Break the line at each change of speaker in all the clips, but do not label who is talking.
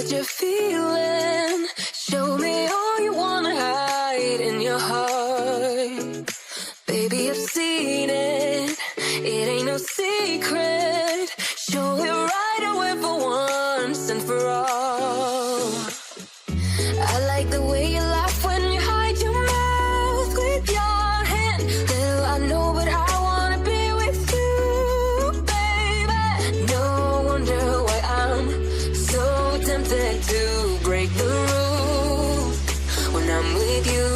what you're feeling. Show me all you wanna hide in your heart. Baby, I've seen it. It ain't no secret. Show it right away for once and for all. I like the way you laugh when you hide your mouth with your hand. Little I know, but I wanna be with you, baby. No wonder why I'm so tempted to break the rules when I'm with you.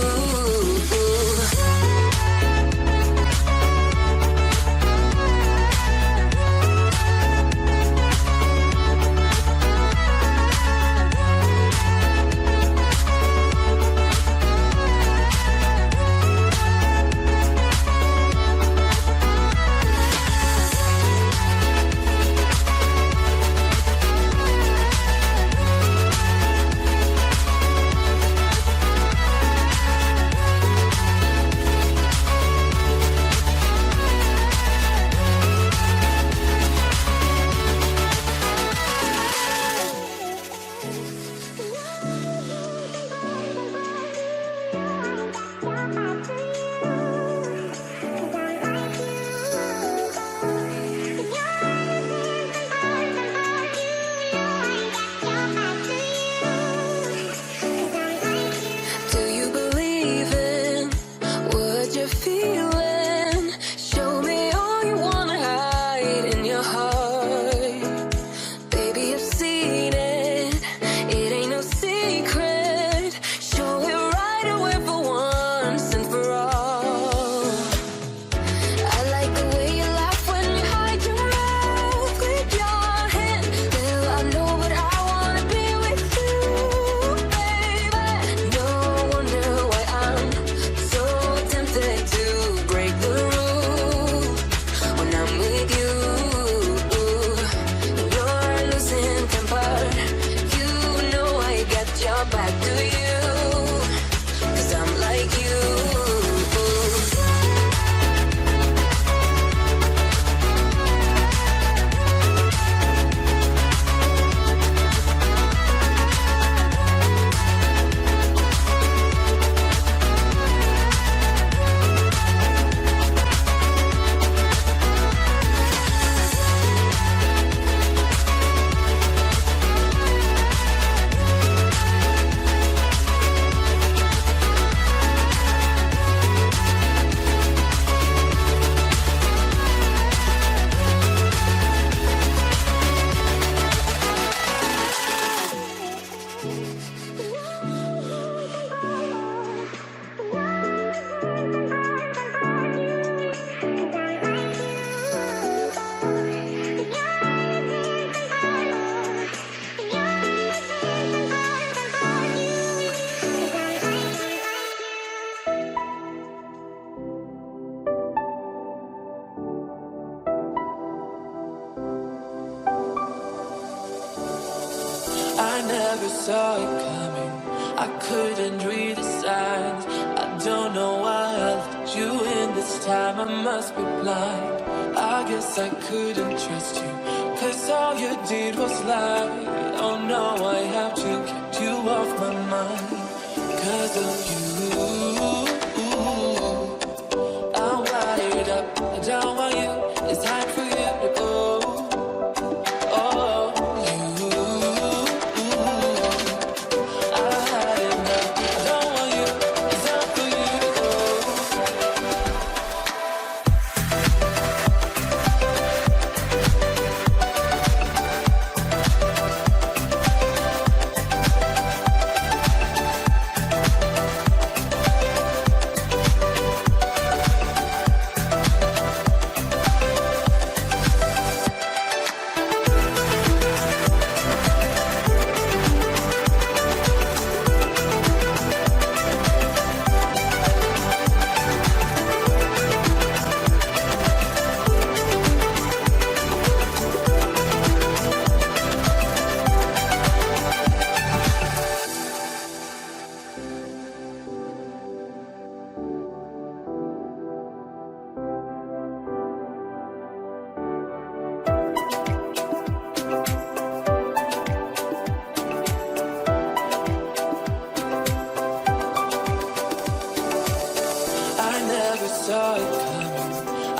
I never saw it coming. I couldn't read the signs. I don't know why I let you in this time. I must be blind. I guess I couldn't trust you, 'cause all you did was lie. Oh no, I have to keep you off my mind 'cause of you. I'm wired up. I don't want you. It's time for you to go.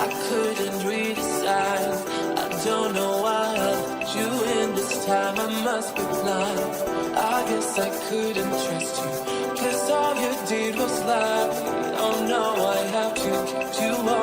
I couldn't read the signs. I don't know why I let you in this time. I must be blind. I guess I couldn't trust you, 'cause all you did was lie. Oh no, I have to keep you on